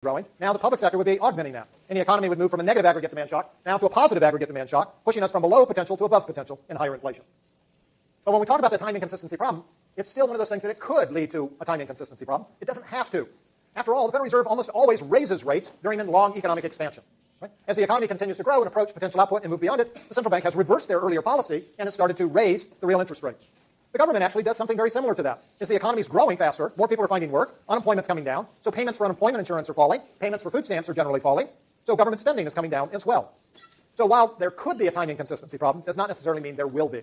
growing, now the public sector would be augmenting that. And the economy would move from a negative aggregate demand shock now to a positive aggregate demand shock, pushing us from below potential to above potential in higher inflation. But when we talk about the time inconsistency problem, it's still one of those things that it could lead to a time inconsistency problem. It doesn't have to. After all, the Federal Reserve almost always raises rates during a long economic expansion. Right? As the economy continues to grow and approach potential output and move beyond it, the central bank has reversed their earlier policy and has started to raise the real interest rate. The government actually does something very similar to that. As the economy is growing faster, more people are finding work, unemployment's coming down, so payments for unemployment insurance are falling, payments for food stamps are generally falling, so government spending is coming down as well. So while there could be a time inconsistency problem, does not necessarily mean there will be.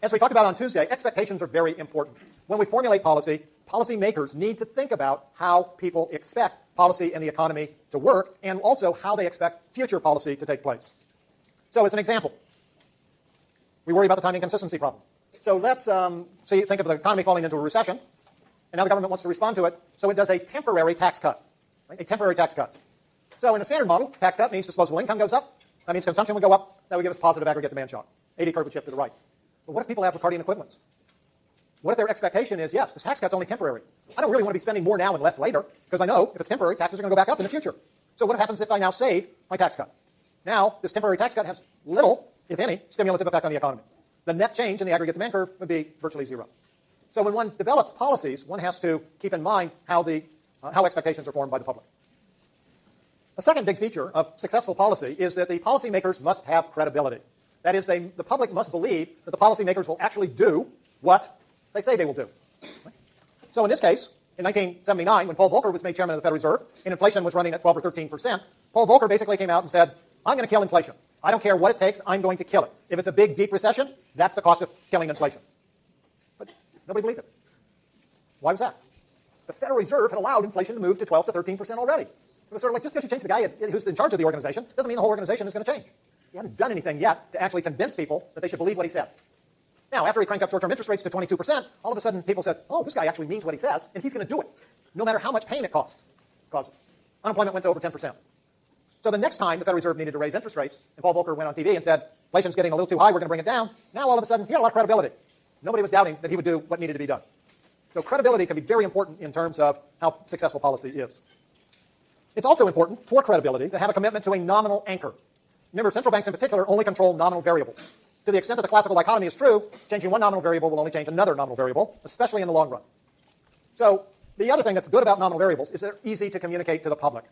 As we talked about on Tuesday, expectations are very important. When we formulate policy, policymakers need to think about how people expect policy and the economy to work, and also how they expect future policy to take place. So as an example, we worry about the time inconsistency problem. So let's think of the economy falling into a recession, and now the government wants to respond to it, so it does a temporary tax cut, right? A temporary tax cut. So in a standard model, tax cut means disposable income goes up, that means consumption would go up, that would give us positive aggregate demand shock. 80 curve would shift to the right. But what if people have Ricardian equivalents? What if their expectation is, yes, this tax cut's only temporary. I don't really want to be spending more now and less later, because I know if it's temporary, taxes are going to go back up in the future. So what happens if I now save my tax cut? Now, this temporary tax cut has little, if any, stimulative effect on the economy. The net change in the aggregate demand curve would be virtually zero. So when one develops policies, one has to keep in mind how expectations are formed by the public. A second big feature of successful policy is that the policymakers must have credibility. That is, the public must believe that the policymakers will actually do what they say they will do. So in this case, in 1979, when Paul Volcker was made chairman of the Federal Reserve and inflation was running at 12 or 13%, Paul Volcker basically came out and said, I'm going to kill inflation. I don't care what it takes, I'm going to kill it. If it's a big, deep recession, that's the cost of killing inflation. But nobody believed it. Why was that? The Federal Reserve had allowed inflation to move to 12 to 13% already. It was sort of like, just because you change the guy who's in charge of the organization doesn't mean the whole organization is going to change. He hadn't done anything yet to actually convince people that they should believe what he said. Now, after he cranked up short-term interest rates to 22%, all of a sudden people said, oh, this guy actually means what he says, and he's going to do it, no matter how much pain it causes. Unemployment went to over 10%. So the next time the Federal Reserve needed to raise interest rates, and Paul Volcker went on TV and said, inflation's getting a little too high, we're going to bring it down, now all of a sudden he had a lot of credibility. Nobody was doubting that he would do what needed to be done. So credibility can be very important in terms of how successful policy is. It's also important for credibility to have a commitment to a nominal anchor. Remember, central banks in particular only control nominal variables. To the extent that the classical dichotomy is true, changing one nominal variable will only change another nominal variable, especially in the long run. So the other thing that's good about nominal variables is they're easy to communicate to the public.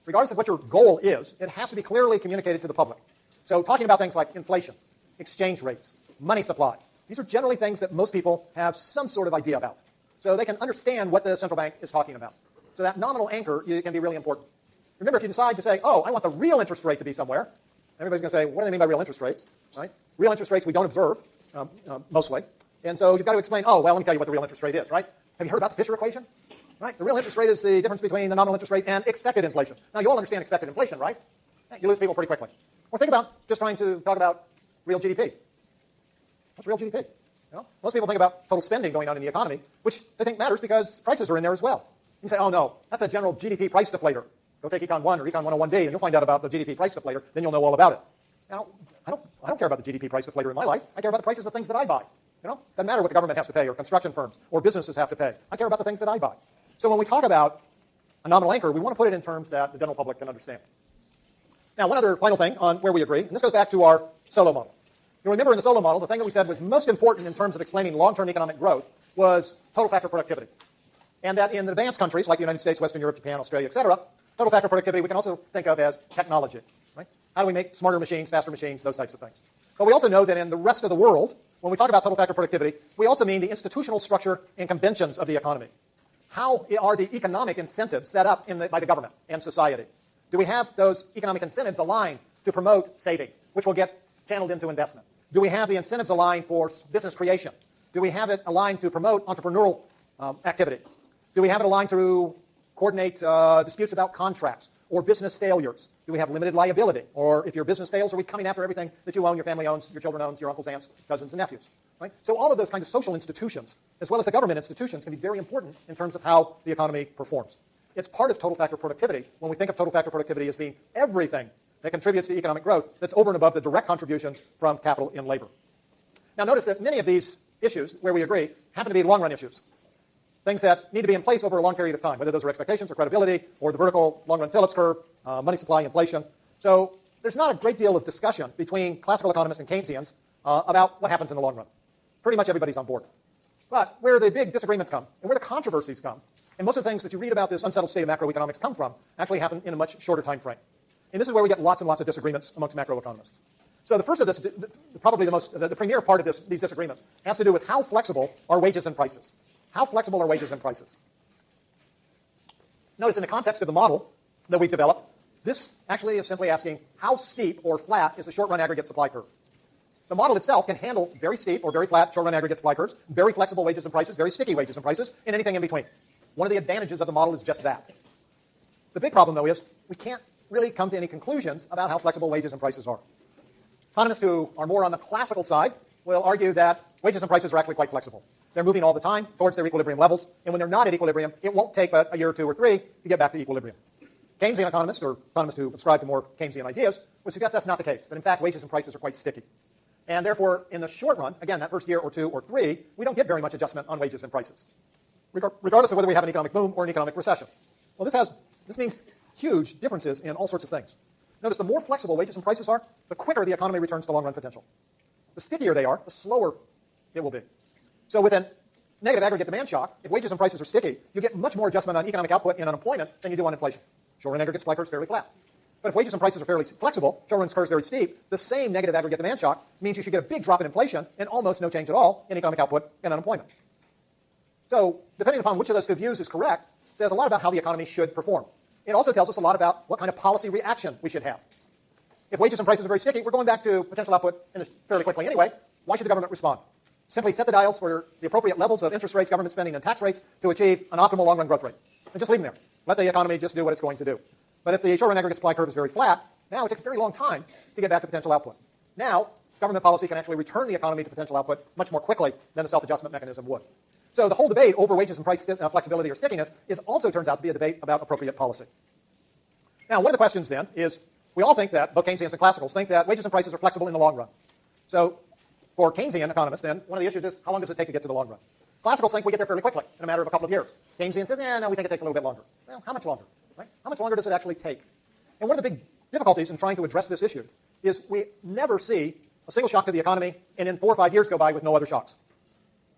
Regardless of what your goal is, it has to be clearly communicated to the public. So talking about things like inflation, exchange rates, money supply, these are generally things that most people have some sort of idea about. So they can understand what the central bank is talking about. So that nominal anchor can be really important. Remember, if you decide to say, oh, I want the real interest rate to be somewhere, everybody's going to say, what do they mean by real interest rates? Right? Real interest rates we don't observe, mostly. And so you've got to explain, oh, well, let me tell you what the real interest rate is, right? Have you heard about the Fisher equation? Right? The real interest rate is the difference between the nominal interest rate and expected inflation. Now, you all understand expected inflation, right? You lose people pretty quickly. Or think about just trying to talk about real GDP. What's real GDP? You know, most people think about total spending going on in the economy, which they think matters because prices are in there as well. You say, oh, no, that's a general GDP price deflator. Go take Econ 1 or Econ 101B, and you'll find out about the GDP price deflator. Then you'll know all about it. Now, I don't care about the GDP price deflator in my life. I care about the prices of things that I buy. Doesn't matter what the government has to pay or construction firms or businesses have to pay. I care about the things that I buy. So when we talk about a nominal anchor, we want to put it in terms that the general public can understand. Now, one other final thing on where we agree, and this goes back to our Solow model. You remember in the Solow model, the thing that we said was most important in terms of explaining long-term economic growth was total factor productivity. And that in the advanced countries like the United States, Western Europe, Japan, Australia, etc., total factor productivity we can also think of as technology. Right? How do we make smarter machines, faster machines, those types of things. But we also know that in the rest of the world, when we talk about total factor productivity, we also mean the institutional structure and conventions of the economy. How are the economic incentives set up by the government and society? Do we have those economic incentives aligned to promote saving, which will get channeled into investment? Do we have the incentives aligned for business creation? Do we have it aligned to promote entrepreneurial activity? Do we have it aligned to coordinate disputes about contracts or business failures? Do we have limited liability? Or if your business fails, are we coming after everything that you own, your family owns, your children owns, your uncles, aunts, cousins, and nephews? Right? So all of those kinds of social institutions, as well as the government institutions, can be very important in terms of how the economy performs. It's part of total factor productivity when we think of total factor productivity as being everything that contributes to economic growth that's over and above the direct contributions from capital and labor. Now notice that many of these issues where we agree happen to be long-run issues. things that need to be in place over a long period of time, whether those are expectations or credibility or the vertical long-run Phillips curve, money supply, inflation. So there's not a great deal of discussion between classical economists and Keynesians about what happens in the long run. Pretty much everybody's on board. But where the big disagreements come and where the controversies come, and most of the things that you read about this unsettled state of macroeconomics come from, actually happen in a much shorter time frame. And this is where we get lots and lots of disagreements amongst macroeconomists. So the first of this, probably the premier part of these disagreements, has to do with how flexible are wages and prices. How flexible are wages and prices? Notice in the context of the model that we've developed, this actually is simply asking how steep or flat is the short-run aggregate supply curve. The model itself can handle very steep or very flat short-run aggregate supply curves, very flexible wages and prices, very sticky wages and prices, and anything in between. One of the advantages of the model is just that. The big problem, though, is we can't really come to any conclusions about how flexible wages and prices are. Economists who are more on the classical side will argue that wages and prices are actually quite flexible. They're moving all the time towards their equilibrium levels, and when they're not at equilibrium, it won't take but a year or two or three to get back to equilibrium. Keynesian economists, or economists who subscribe to more Keynesian ideas, would suggest that's not the case, that in fact wages and prices are quite sticky. And therefore, in the short run, again, that first year or two or three, we don't get very much adjustment on wages and prices, regardless of whether we have an economic boom or an economic recession. Well, this means huge differences in all sorts of things. Notice the more flexible wages and prices are, the quicker the economy returns to long-run potential. The stickier they are, the slower it will be. So with a negative aggregate demand shock, if wages and prices are sticky, you get much more adjustment on economic output and unemployment than you do on inflation. Short-run aggregate supply curve is fairly flat. But if wages and prices are fairly flexible, short-run curve is very steep, the same negative aggregate demand shock means you should get a big drop in inflation and almost no change at all in economic output and unemployment. So depending upon which of those two views is correct, says a lot about how the economy should perform. It also tells us a lot about what kind of policy reaction we should have. If wages and prices are very sticky, we're going back to potential output fairly quickly anyway. Why should the government respond? Simply set the dials for the appropriate levels of interest rates, government spending, and tax rates to achieve an optimal long-run growth rate. And just leave them there. Let the economy just do what it's going to do. But if the short-run aggregate supply curve is very flat, now it takes a very long time to get back to potential output. Now, government policy can actually return the economy to potential output much more quickly than the self-adjustment mechanism would. So the whole debate over wages and price flexibility or stickiness also turns out to be a debate about appropriate policy. Now, one of the questions then is, we all think that, both Keynesians and classicals think that wages and prices are flexible in the long run. So for Keynesian economists, then, one of the issues is, how long does it take to get to the long run? Classicals think we get there fairly quickly, in a matter of a couple of years. Keynesian says, no, we think it takes a little bit longer. Well, how much longer? Right? How much longer does it actually take? And one of the big difficulties in trying to address this issue is we never see a single shock to the economy and then 4 or 5 years go by with no other shocks.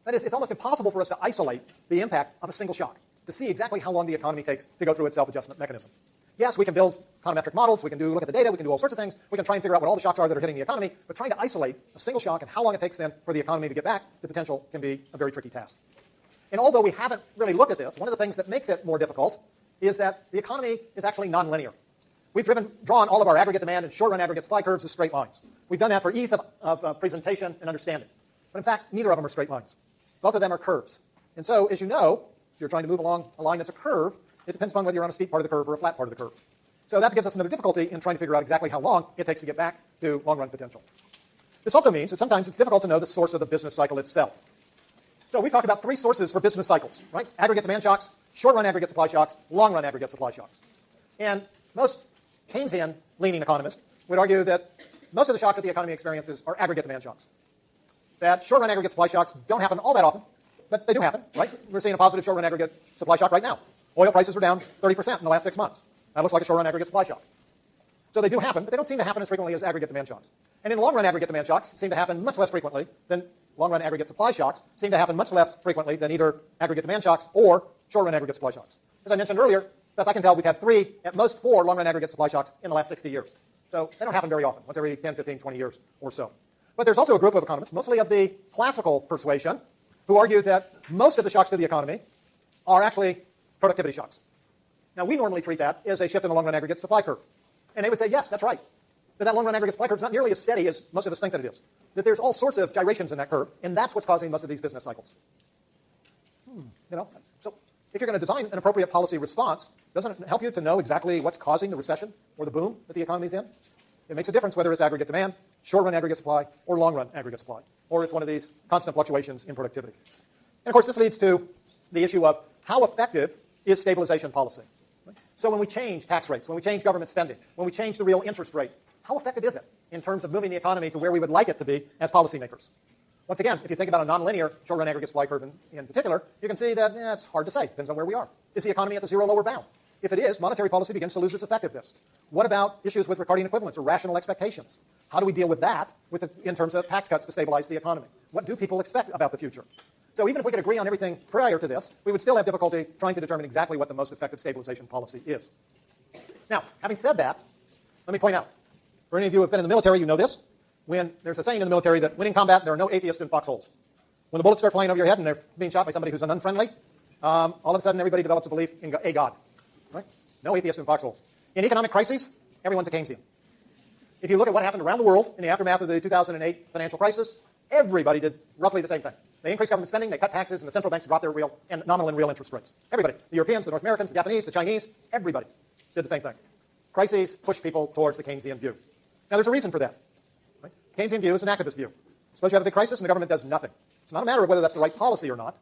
That is, it's almost impossible for us to isolate the impact of a single shock, to see exactly how long the economy takes to go through its self-adjustment mechanism. Yes, we can build econometric models, we can look at the data, we can do all sorts of things, we can try and figure out what all the shocks are that are hitting the economy, but trying to isolate a single shock and how long it takes then for the economy to get back to potential can be a very tricky task. And although we haven't really looked at this, one of the things that makes it more difficult is that the economy is actually nonlinear. We've drawn all of our aggregate demand and short-run aggregate supply curves as straight lines. We've done that for ease of presentation and understanding. But in fact, neither of them are straight lines. Both of them are curves. And so, as you know, if you're trying to move along a line that's a curve, it depends upon whether you're on a steep part of the curve or a flat part of the curve. So that gives us another difficulty in trying to figure out exactly how long it takes to get back to long-run potential. This also means that sometimes it's difficult to know the source of the business cycle itself. So we've talked about 3 sources for business cycles, right? Aggregate demand shocks, short-run aggregate supply shocks, long-run aggregate supply shocks. And most Keynesian-leaning economists would argue that most of the shocks that the economy experiences are aggregate demand shocks. That short-run aggregate supply shocks don't happen all that often, but they do happen, right? We're seeing a positive short-run aggregate supply shock right now. Oil prices are down 30% in the last 6 months. That looks like a short-run aggregate supply shock. So they do happen, but they don't seem to happen as frequently as aggregate demand shocks. And in long-run aggregate demand shocks seem to happen much less frequently than long-run aggregate supply shocks seem to happen much less frequently than either aggregate demand shocks or short-run aggregate supply shocks. As I mentioned earlier, best I can tell, we've had 3, at most 4 long-run aggregate supply shocks in the last 60 years. So they don't happen very often, once every 10, 15, 20 years or so. But there's also a group of economists, mostly of the classical persuasion, who argue that most of the shocks to the economy are actually productivity shocks. Now, we normally treat that as a shift in the long-run aggregate supply curve. And they would say, yes, that's right. That long-run aggregate supply curve is not nearly as steady as most of us think that it is. That there's all sorts of gyrations in that curve, and that's what's causing most of these business cycles. So if you're going to design an appropriate policy response, doesn't it help you to know exactly what's causing the recession or the boom that the economy's in? It makes a difference whether it's aggregate demand, short-run aggregate supply, or long-run aggregate supply, or it's one of these constant fluctuations in productivity. And of course, this leads to the issue of how effective is stabilization policy. So when we change tax rates, when we change government spending, when we change the real interest rate, how effective is it in terms of moving the economy to where we would like it to be as policymakers? Once again, if you think about a nonlinear short-run aggregate supply curve in particular, you can see that it's hard to say. Depends on where we are. Is the economy at the zero lower bound? If it is, monetary policy begins to lose its effectiveness. What about issues with Ricardian equivalents or rational expectations? How do we deal with that in terms of tax cuts to stabilize the economy? What do people expect about the future? So even if we could agree on everything prior to this, we would still have difficulty trying to determine exactly what the most effective stabilization policy is. Now, having said that, let me point out, for any of you who have been in the military, you know this. When there's a saying in the military that winning combat, there are no atheists in foxholes. When the bullets start flying over your head and they're being shot by somebody who's unfriendly, all of a sudden everybody develops a belief in a God. Right? No atheists in foxholes. In economic crises, everyone's a Keynesian. If you look at what happened around the world in the aftermath of the 2008 financial crisis, everybody did roughly the same thing. They increased government spending, they cut taxes, and the central banks dropped their real and nominal and real interest rates. Everybody. The Europeans, the North Americans, the Japanese, the Chinese, everybody did the same thing. Crises push people towards the Keynesian view. Now, there's a reason for that. Right? Keynesian view is an activist view. Suppose you have a big crisis and the government does nothing. It's not a matter of whether that's the right policy or not,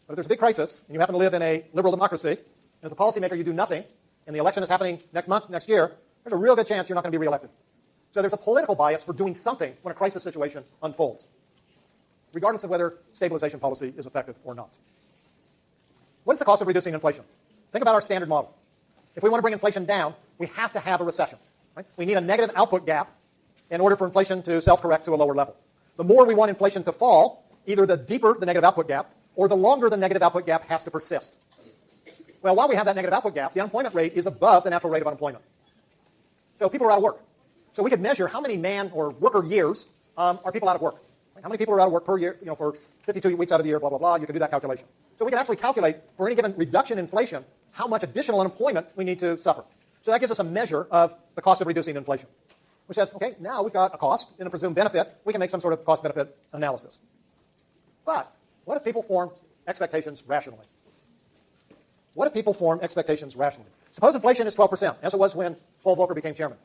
but if there's a big crisis and you happen to live in a liberal democracy, and as a policymaker you do nothing, and the election is happening next month, next year, there's a real good chance you're not going to be reelected. So there's a political bias for doing something when a crisis situation unfolds, regardless of whether stabilization policy is effective or not. What is the cost of reducing inflation? Think about our standard model. If we want to bring inflation down, we have to have a recession. Right? We need a negative output gap in order for inflation to self-correct to a lower level. The more we want inflation to fall, either the deeper the negative output gap or the longer the negative output gap has to persist. Well, while we have that negative output gap, the unemployment rate is above the natural rate of unemployment. So people are out of work. So we could measure how many man or worker years are people out of work. How many people are out of work per year, for 52 weeks out of the year, blah, blah, blah. You can do that calculation. So we can actually calculate for any given reduction in inflation how much additional unemployment we need to suffer. So that gives us a measure of the cost of reducing inflation, which says, okay, now we've got a cost and a presumed benefit. We can make some sort of cost-benefit analysis. But what if people form expectations rationally? What if people form expectations rationally? Suppose inflation is 12%, as it was when Paul Volcker became chairman.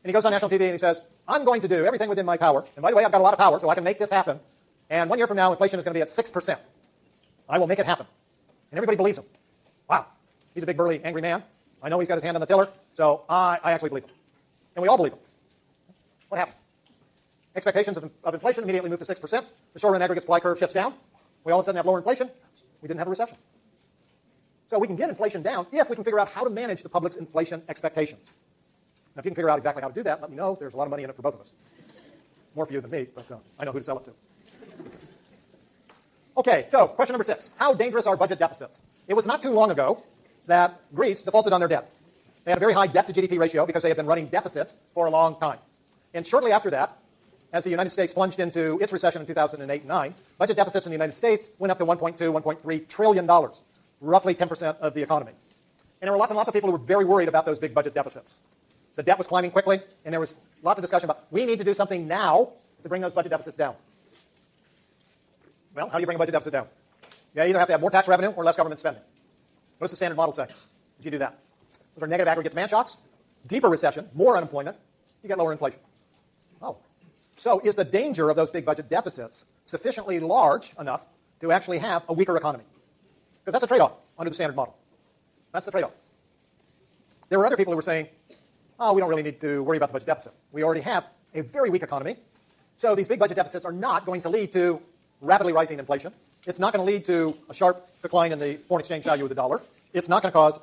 And he goes on national TV and he says, I'm going to do everything within my power. And by the way, I've got a lot of power, so I can make this happen. And 1 year from now, inflation is going to be at 6%. I will make it happen. And everybody believes him. Wow. He's a big, burly, angry man. I know he's got his hand on the tiller, so I actually believe him. And we all believe him. What happens? Expectations of inflation immediately move to 6%. The short-run aggregate supply curve shifts down. We all of a sudden have lower inflation. We didn't have a recession. So we can get inflation down if we can figure out how to manage the public's inflation expectations. Now, if you can figure out exactly how to do that, let me know. There's a lot of money in it for both of us. More for you than me, but I know who to sell it to. Okay, so question number 6. How dangerous are budget deficits? It was not too long ago that Greece defaulted on their debt. They had a very high debt-to-GDP ratio because they had been running deficits for a long time. And shortly after that, as the United States plunged into its recession in 2008 and 9, budget deficits in the United States went up to $1.2, $1.3 trillion, roughly 10% of the economy. And there were lots and lots of people who were very worried about those big budget deficits. The debt was climbing quickly, and there was lots of discussion about, we need to do something now to bring those budget deficits down. Well, how do you bring a budget deficit down? You either have to have more tax revenue or less government spending. What does the standard model say? If you do that? Those are negative aggregate demand shocks, deeper recession, more unemployment, you get lower inflation. Oh. So is the danger of those big budget deficits sufficiently large enough to actually have a weaker economy? Because that's a trade-off under the standard model. That's the trade-off. There were other people who were saying, oh, we don't really need to worry about the budget deficit. We already have a very weak economy, so these big budget deficits are not going to lead to rapidly rising inflation. It's not going to lead to a sharp decline in the foreign exchange value of the dollar. It's not going to cause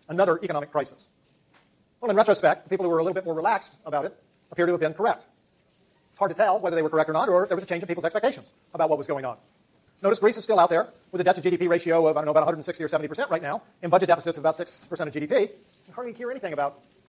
another economic crisis. Well, in retrospect, the people who were a little bit more relaxed about it appear to have been correct. It's hard to tell whether they were correct or not, or if there was a change in people's expectations about what was going on. Notice Greece is still out there with a debt-to-GDP ratio of, about 160 or 70% right now, and budget deficits of about 6% of GDP. You hardly hear anything about